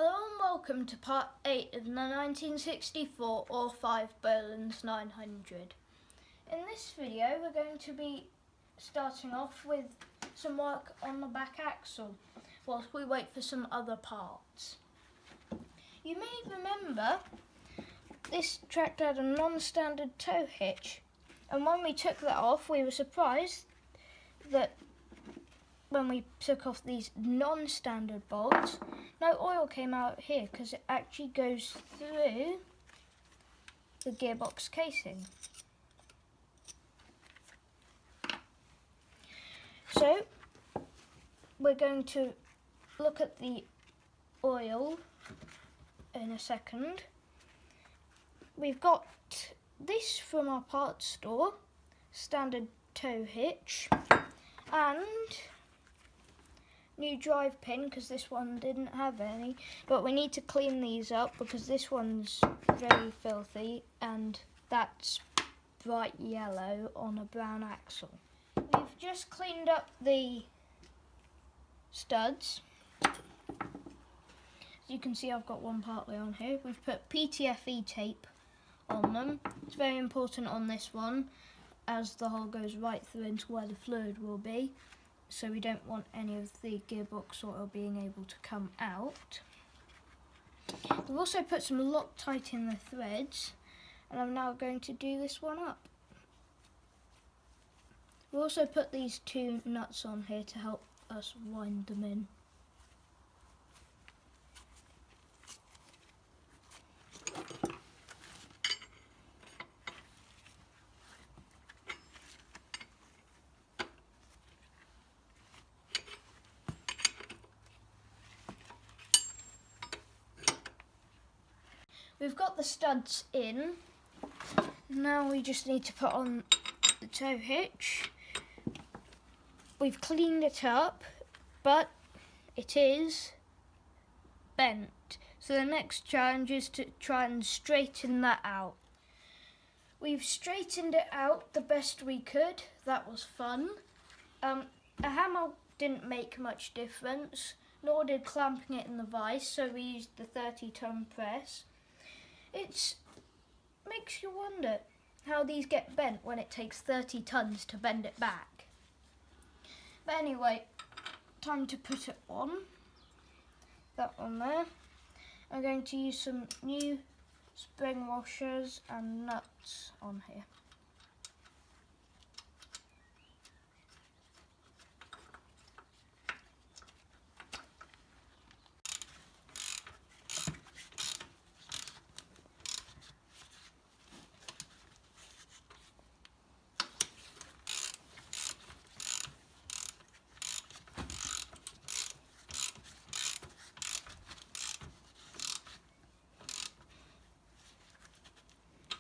Hello and welcome to part 8 of the 1964 or 5 Bolens 900. In this video we're going to be starting off with some work on the back axle whilst we wait for some other parts. You may remember this tractor had a non-standard tow hitch, and when we took that off we were surprised that when we took off these non-standard bolts, no oil came out here because it actually goes through the gearbox casing. So we're going to look at the oil in a second. We've got this from our parts store, standard tow hitch, and new drive pin because this one didn't have any, but we need to clean these up because this one's very filthy and that's bright yellow on a brown axle. We've just cleaned up the studs. As you can see, I've got one partly on here. We've put PTFE tape on them. It's very important on this one as the hole goes right through into where the fluid will be, so we don't want any of the gearbox oil being able to come out. We've also put some Loctite in the threads, and I'm now going to do this one up. We've also put these two nuts on here to help us wind them in. We've got the studs in. Now we just need to put on the tow hitch. We've cleaned it up, but it is bent. So the next challenge is to try and straighten that out. We've straightened it out the best we could. That was fun. A hammer didn't make much difference, nor did clamping it in the vise, so we used the 30-ton press. It makes you wonder how these get bent when it takes 30 tons to bend it back. But anyway, time to put it on. That one there. I'm going to use some new spring washers and nuts on here.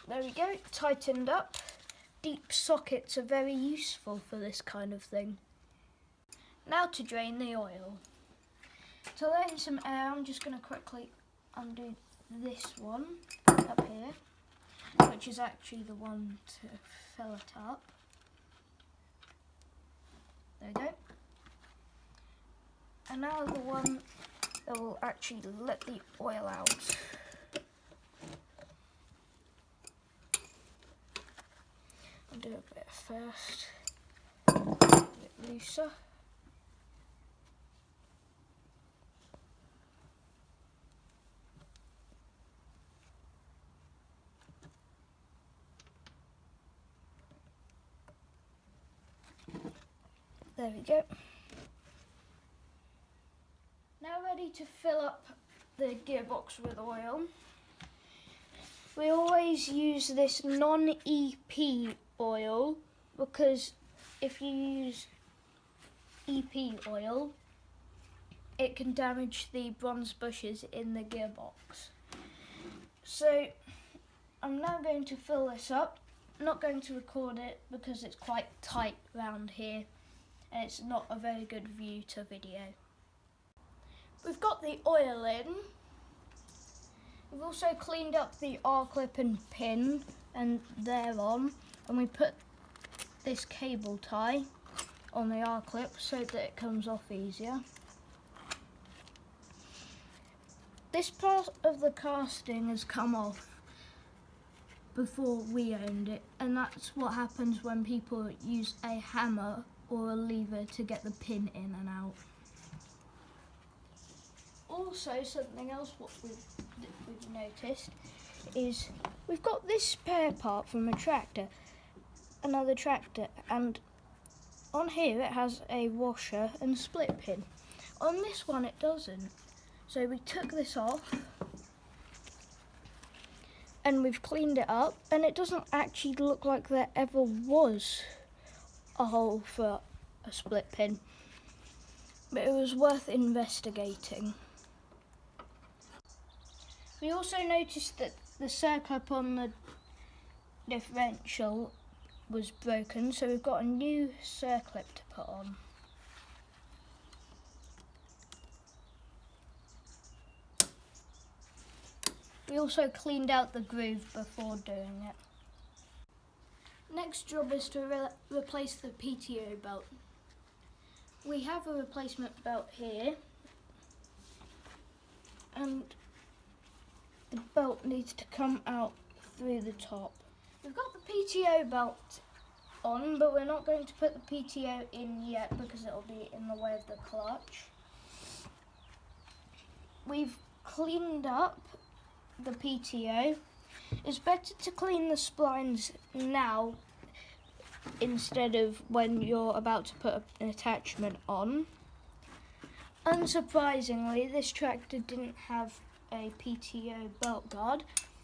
There we go, tightened up. Deep sockets are very useful for this kind of thing. Now to drain the oil. To let in some air, I'm just going to quickly undo this one up here, which is actually the one to fill it up. There we go. And now the one that will actually let the oil out. I'll do a bit first, a bit looser. There we go. Now ready to fill up the gearbox with oil. We always use this non-EP oil because if you use EP oil, it can damage the bronze bushes in the gearbox. So I'm now going to fill this up. I'm not going to record it because it's quite tight round here and it's not a very good view to video. We've got the oil in. We've also cleaned up the R-clip and pin and they're on, and we put this cable tie on the R-clip so that it comes off easier. this part of the casting has come off before we owned it, and that's what happens when people use a hammer or a lever to get the pin in and out. Also, something else what we've noticed is we've got this spare part from a tractor, another tractor, and on here it has a washer and split pin. On this one it doesn't. So we took this off and we've cleaned it up, and it doesn't actually look like there ever was a hole for a split pin, but it was worth investigating. We also noticed that the circlip on the differential was broken, so we've got a new circlip to put on. We also cleaned out the groove before doing it. Next job is to replace the Pto belt. We have a replacement belt here, and the belt needs to come out through the top. We've got the Pto belt on, but we're not going to put the Pto in yet because it'll be in the way of the clutch. We've cleaned up the Pto. It's better to clean the splines now instead of when you're about to put an attachment on. Unsurprisingly, this tractor didn't have a Pto belt guard,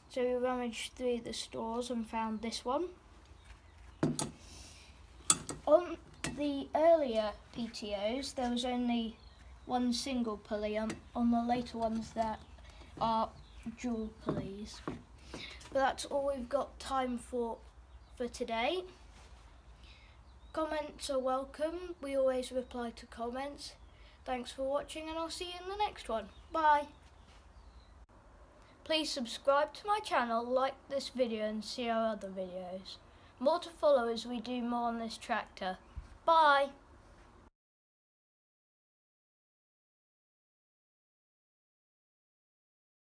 so we rummaged through the stores and found this one. On the earlier Ptos, there was only one single pulley. On the later ones, there are dual pulleys. But that's all we've got time for today. Comments are welcome. We always reply to comments. Thanks for watching, and I'll see you in the next one. Bye. Please subscribe to my channel, like this video, and see our other videos. More to follow as we do more on this tractor. Bye.